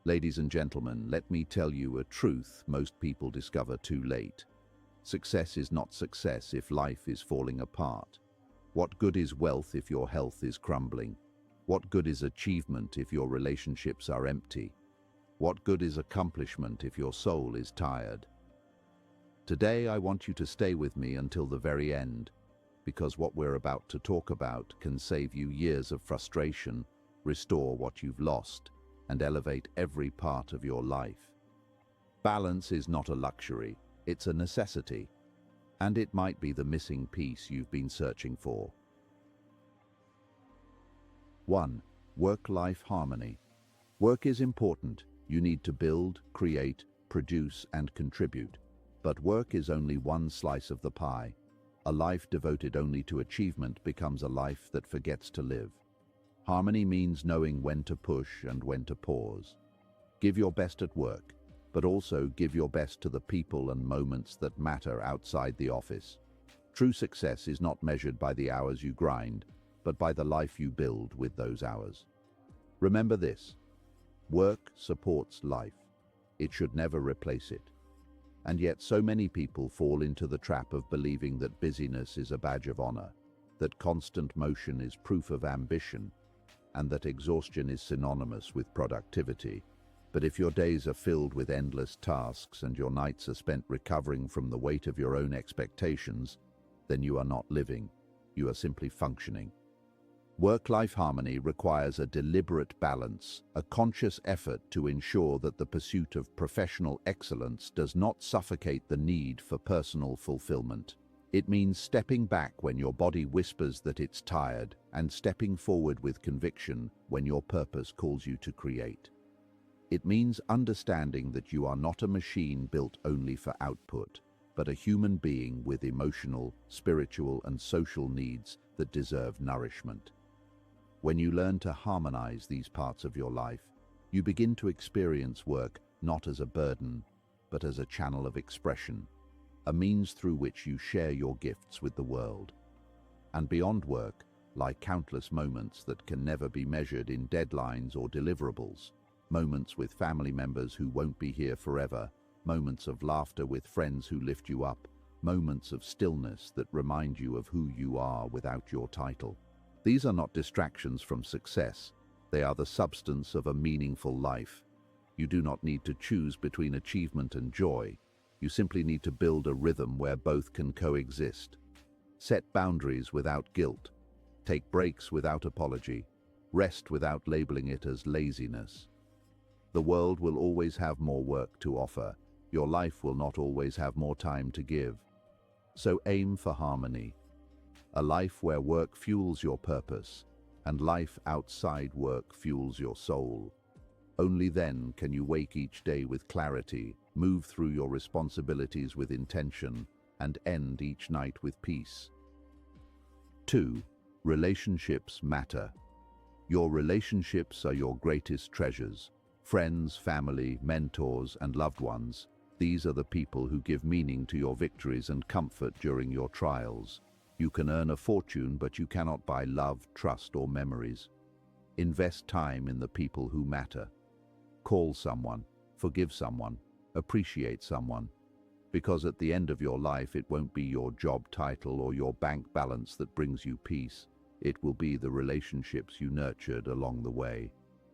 Ladies and gentlemen, let me tell you a truth most people discover too late. Success is not success if life is falling apart. What good is wealth if your health is crumbling? What good is achievement if your relationships are empty? What good is accomplishment if your soul is tired? Today I want you to stay with me until the very end, because what we're about to talk about can save you years of frustration, restore what you've lost, and elevate every part of your life. Balance is not a luxury, it's a necessity, and it might be the missing piece you've been searching for. 1. Work-life harmony. Work is important. You need to build, create, produce, and contribute. But work is only one slice of the pie. A life devoted only to achievement becomes a life that forgets to live. Harmony means knowing when to push and when to pause. Give your best at work, but also give your best to the people and moments that matter outside the office. True success is not measured by the hours you grind, but by the life you build with those hours. Remember this: work supports life. It should never replace it. And yet so many people fall into the trap of believing that busyness is a badge of honor, that constant motion is proof of ambition, and that exhaustion is synonymous with productivity. But if your days are filled with endless tasks and your nights are spent recovering from the weight of your own expectations, then you are not living, you are simply functioning. Work-life harmony requires a deliberate balance, a conscious effort to ensure that the pursuit of professional excellence does not suffocate the need for personal fulfillment. It means stepping back when your body whispers that it's tired and stepping forward with conviction when your purpose calls you to create. It means understanding that you are not a machine built only for output, but a human being with emotional, spiritual, and social needs that deserve nourishment. When you learn to harmonize these parts of your life, you begin to experience work not as a burden, but as a channel of expression, a means through which you share your gifts with the world. And beyond work lie countless moments that can never be measured in deadlines or deliverables. Moments with family members who won't be here forever, moments of laughter with friends who lift you up, moments of stillness that remind you of who you are without your title. These are not distractions from success, they are the substance of a meaningful life. You do not need to choose between achievement and joy. You simply need to build a rhythm where both can coexist. Set boundaries without guilt. Take breaks without apology. Rest without labeling it as laziness. The world will always have more work to offer. Your life will not always have more time to give. So aim for harmony. A life where work fuels your purpose, and life outside work fuels your soul. Only then can you wake each day with clarity, move through your responsibilities with intention, and end each night with peace. 2. Relationships matter. Your relationships are your greatest treasures. Friends, family, mentors, and loved ones. These are the people who give meaning to your victories and comfort during your trials. You can earn a fortune, but you cannot buy love, trust, or memories. Invest time in the people who matter. Call someone, forgive someone, appreciate someone. Because at the end of your life, it won't be your job title or your bank balance that brings you peace. It will be the relationships you nurtured along the way.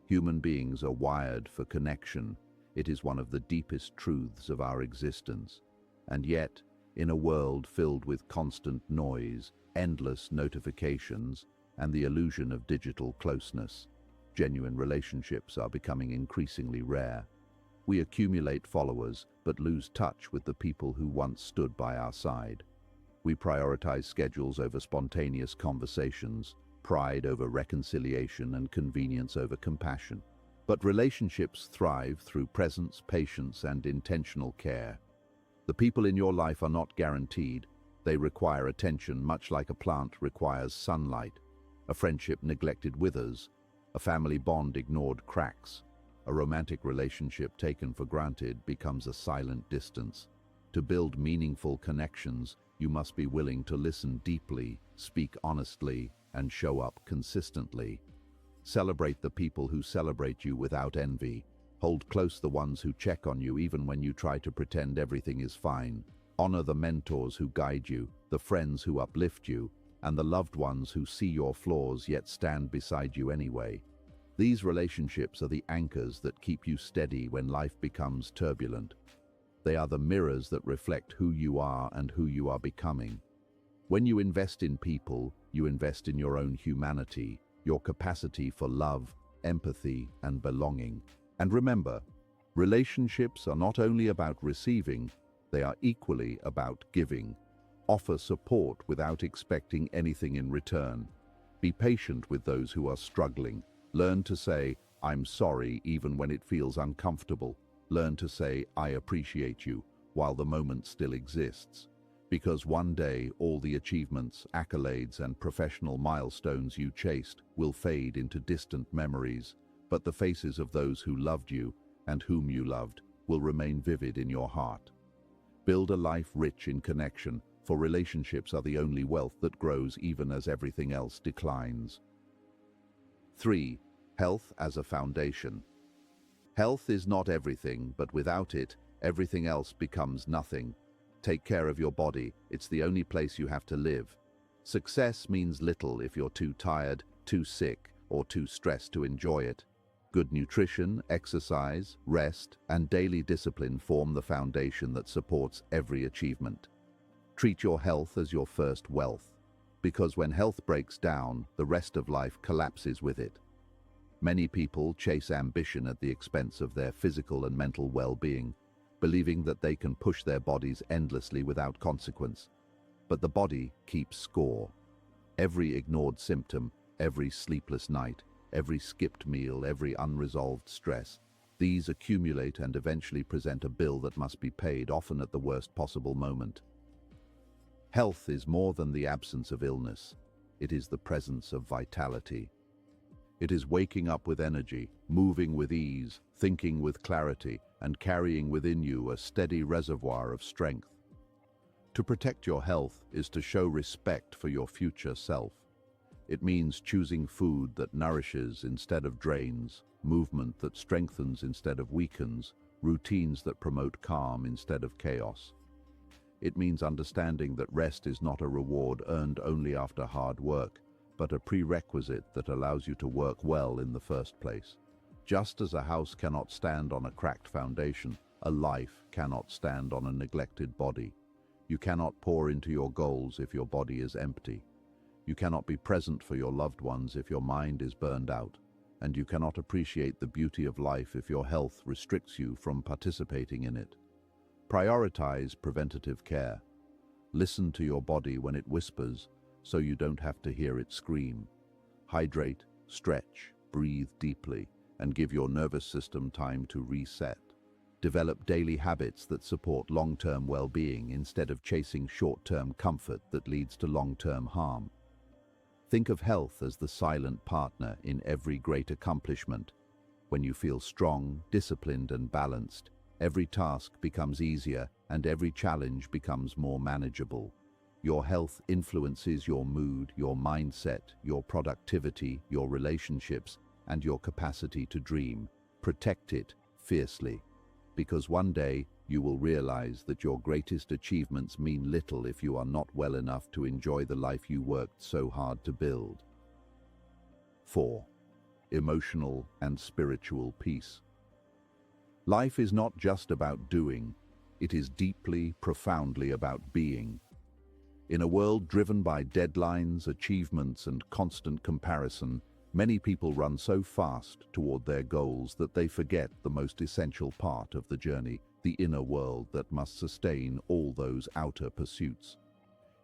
Human beings are wired for connection. It is one of the deepest truths of our existence. And yet, in a world filled with constant noise, endless notifications, and the illusion of digital closeness, genuine relationships are becoming increasingly rare. We accumulate followers, but lose touch with the people who once stood by our side. We prioritize schedules over spontaneous conversations, pride over reconciliation, and convenience over compassion. But relationships thrive through presence, patience, and intentional care. The people in your life are not guaranteed. They require attention, much like a plant requires sunlight. A friendship neglected withers. A family bond ignored cracks. A romantic relationship taken for granted becomes a silent distance. To build meaningful connections, you must be willing to listen deeply, speak honestly, and show up consistently. Celebrate the people who celebrate you without envy. Hold close the ones who check on you even when you try to pretend everything is fine. Honor the mentors who guide you, the friends who uplift you, and the loved ones who see your flaws yet stand beside you anyway. These relationships are the anchors that keep you steady when life becomes turbulent. They are the mirrors that reflect who you are and who you are becoming. When you invest in people, you invest in your own humanity, your capacity for love, empathy, and belonging. And remember, relationships are not only about receiving, they are equally about giving. Offer support without expecting anything in return. Be patient with those who are struggling. Learn to say, "I'm sorry," even when it feels uncomfortable. Learn to say, "I appreciate you," while the moment still exists. Because one day, all the achievements, accolades, and professional milestones you chased will fade into distant memories, but the faces of those who loved you and whom you loved will remain vivid in your heart. Build a life rich in connection, for relationships are the only wealth that grows even as everything else declines. 3. Health as a foundation. Health is not everything, but without it, everything else becomes nothing. Take care of your body. It's the only place you have to live. Success means little if you're too tired, too sick, or too stressed to enjoy it. Good nutrition, exercise, rest, and daily discipline form the foundation that supports every achievement. Treat your health as your first wealth, because when health breaks down, the rest of life collapses with it. Many people chase ambition at the expense of their physical and mental well-being, believing that they can push their bodies endlessly without consequence. But the body keeps score. Every ignored symptom, every sleepless night, every skipped meal, every unresolved stress, these accumulate and eventually present a bill that must be paid, often at the worst possible moment. Health is more than the absence of illness. It is the presence of vitality. It is waking up with energy, moving with ease, thinking with clarity, and carrying within you a steady reservoir of strength. To protect your health is to show respect for your future self. It means choosing food that nourishes instead of drains, movement that strengthens instead of weakens, routines that promote calm instead of chaos. It means understanding that rest is not a reward earned only after hard work, but a prerequisite that allows you to work well in the first place. Just as a house cannot stand on a cracked foundation, a life cannot stand on a neglected body. You cannot pour into your goals if your body is empty. You cannot be present for your loved ones if your mind is burned out. And you cannot appreciate the beauty of life if your health restricts you from participating in it. Prioritize preventative care. Listen to your body when it whispers, so you don't have to hear it scream. Hydrate, stretch, breathe deeply, and give your nervous system time to reset. Develop daily habits that support long-term well-being instead of chasing short-term comfort that leads to long-term harm. Think of health as the silent partner in every great accomplishment. When you feel strong, disciplined, and balanced, every task becomes easier and every challenge becomes more manageable. Your health influences your mood, your mindset, your productivity, your relationships, and your capacity to dream. Protect it fiercely, because one day you will realize that your greatest achievements mean little if you are not well enough to enjoy the life you worked so hard to build. 4. Emotional and spiritual peace. Life is not just about doing, it is deeply, profoundly about being. In a world driven by deadlines, achievements, and constant comparison, many people run so fast toward their goals that they forget the most essential part of the journey, the inner world that must sustain all those outer pursuits.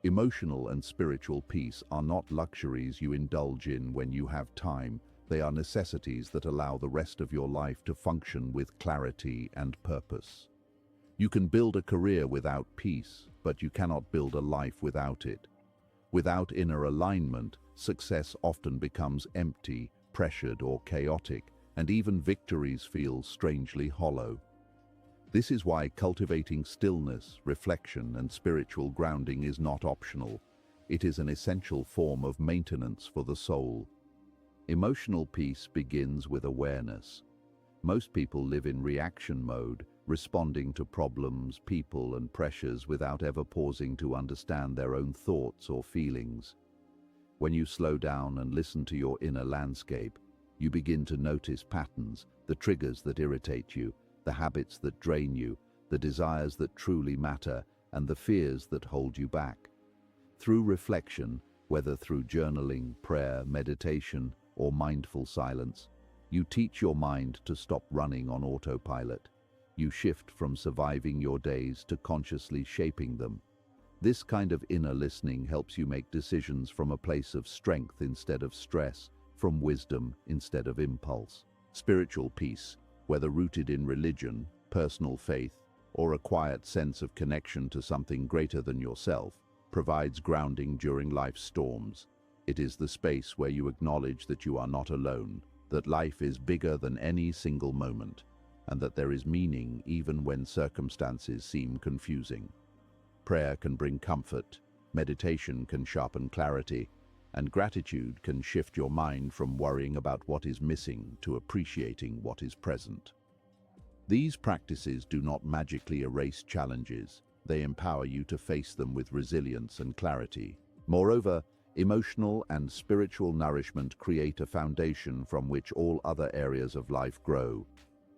Emotional and spiritual peace are not luxuries you indulge in when you have time. They are necessities that allow the rest of your life to function with clarity and purpose. You can build a career without peace, but you cannot build a life without it. Without inner alignment, success often becomes empty, pressured, or chaotic, and even victories feel strangely hollow. This is why cultivating stillness, reflection, and spiritual grounding is not optional. It is an essential form of maintenance for the soul. Emotional peace begins with awareness. Most people live in reaction mode, responding to problems, people, and pressures without ever pausing to understand their own thoughts or feelings. When you slow down and listen to your inner landscape, you begin to notice patterns, the triggers that irritate you, the habits that drain you, the desires that truly matter, and the fears that hold you back. Through reflection, whether through journaling, prayer, meditation, or mindful silence, you teach your mind to stop running on autopilot. You shift from surviving your days to consciously shaping them. This kind of inner listening helps you make decisions from a place of strength instead of stress, from wisdom instead of impulse. Spiritual peace, whether rooted in religion, personal faith, or a quiet sense of connection to something greater than yourself, provides grounding during life's storms. It is the space where you acknowledge that you are not alone, that life is bigger than any single moment, and that there is meaning even when circumstances seem confusing. Prayer can bring comfort, meditation can sharpen clarity, and gratitude can shift your mind from worrying about what is missing to appreciating what is present. These practices do not magically erase challenges. They empower you to face them with resilience and clarity. Moreover, emotional and spiritual nourishment create a foundation from which all other areas of life grow.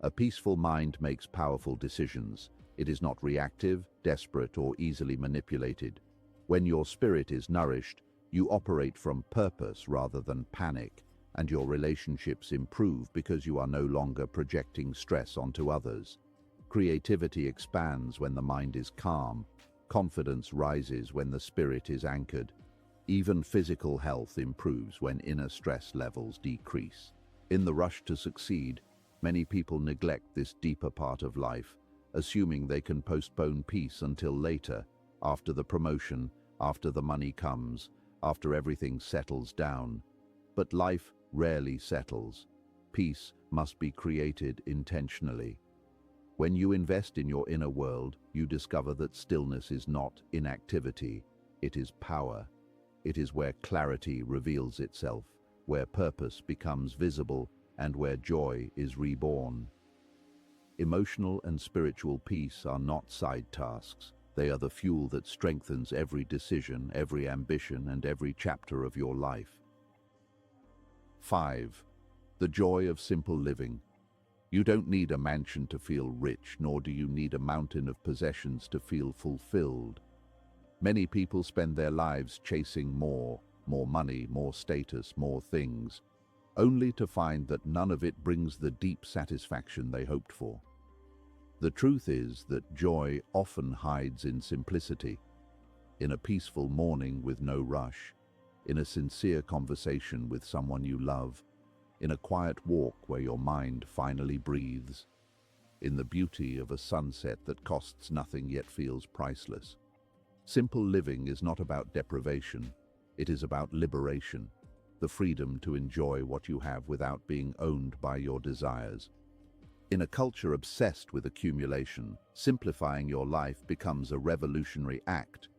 A peaceful mind makes powerful decisions. It is not reactive, desperate, or easily manipulated. When your spirit is nourished, you operate from purpose rather than panic, and your relationships improve because you are no longer projecting stress onto others. Creativity expands when the mind is calm. Confidence rises when the spirit is anchored. Even physical health improves when inner stress levels decrease. In the rush to succeed, many people neglect this deeper part of life, assuming they can postpone peace until later, after the promotion, after the money comes, after everything settles down. But life rarely settles. Peace must be created intentionally. When you invest in your inner world, you discover that stillness is not inactivity, it is power. It is where clarity reveals itself, where purpose becomes visible, and where joy is reborn. Emotional and spiritual peace are not side tasks. They are the fuel that strengthens every decision, every ambition, and every chapter of your life. 5. The joy of simple living. You don't need a mansion to feel rich, nor do you need a mountain of possessions to feel fulfilled. Many people spend their lives chasing more money, more status, more things, only to find that none of it brings the deep satisfaction they hoped for. The truth is that joy often hides in simplicity, in a peaceful morning with no rush, in a sincere conversation with someone you love, in a quiet walk where your mind finally breathes, in the beauty of a sunset that costs nothing yet feels priceless. Simple living is not about deprivation, it is about liberation, the freedom to enjoy what you have without being owned by your desires. In a culture obsessed with accumulation, simplifying your life becomes a revolutionary act.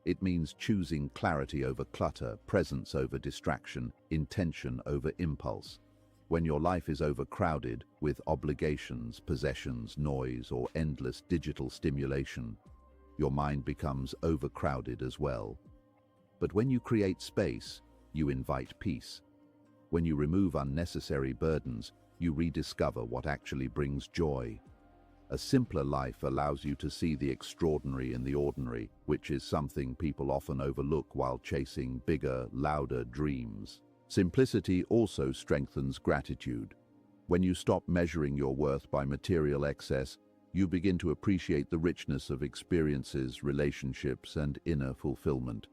It means choosing clarity over clutter, presence over distraction, intention over impulse. When your life is overcrowded with obligations, possessions, noise, or endless digital stimulation, your mind becomes overcrowded as well. But when you create space, you invite peace. When you remove unnecessary burdens, you rediscover what actually brings joy. A simpler life allows you to see the extraordinary in the ordinary, which is something people often overlook while chasing bigger, louder dreams. Simplicity also strengthens gratitude. When you stop measuring your worth by material excess, you begin to appreciate the richness of experiences, relationships, and inner fulfillment.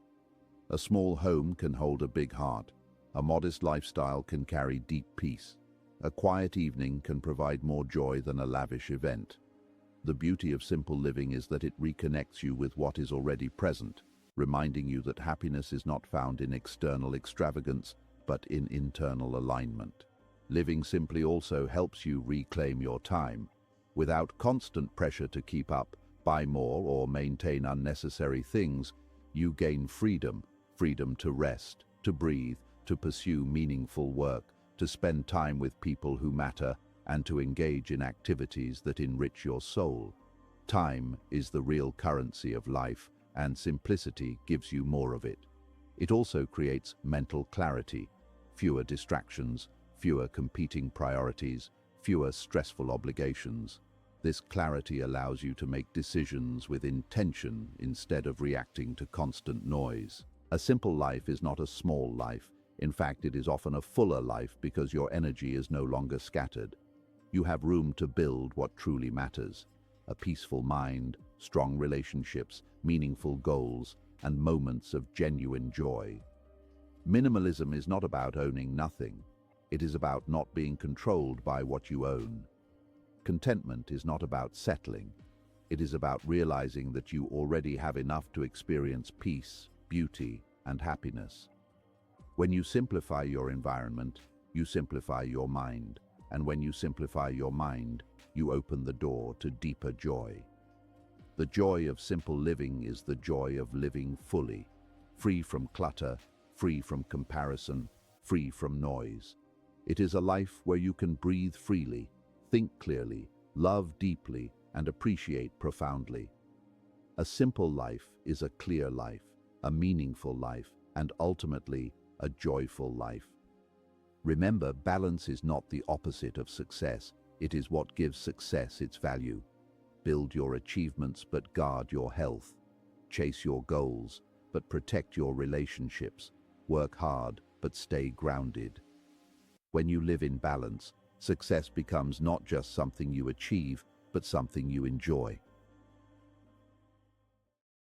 A small home can hold a big heart. A modest lifestyle can carry deep peace. A quiet evening can provide more joy than a lavish event. The beauty of simple living is that it reconnects you with what is already present, reminding you that happiness is not found in external extravagance, but in internal alignment. Living simply also helps you reclaim your time. Without constant pressure to keep up, buy more, or maintain unnecessary things, you gain freedom to rest, to breathe, to pursue meaningful work, to spend time with people who matter, and to engage in activities that enrich your soul. Time is the real currency of life, and simplicity gives you more of it. It also creates mental clarity, fewer distractions, fewer competing priorities, fewer stressful obligations. This clarity allows you to make decisions with intention instead of reacting to constant noise. A simple life is not a small life. In fact, it is often a fuller life because your energy is no longer scattered. You have room to build what truly matters: a peaceful mind, strong relationships, meaningful goals, and moments of genuine joy. Minimalism is not about owning nothing. It is about not being controlled by what you own. Contentment is not about settling. It is about realizing that you already have enough to experience peace, beauty, and happiness. When you simplify your environment, you simplify your mind. And when you simplify your mind, you open the door to deeper joy. The joy of simple living is the joy of living fully, free from clutter, free from comparison, free from noise. It is a life where you can breathe freely, think clearly, love deeply, and appreciate profoundly. A simple life is a clear life, a meaningful life, and ultimately, a joyful life. Remember, balance is not the opposite of success. It is what gives success its value. Build your achievements, but guard your health. Chase your goals, but protect your relationships. Work hard, but stay grounded. When you live in balance, success becomes not just something you achieve, but something you enjoy.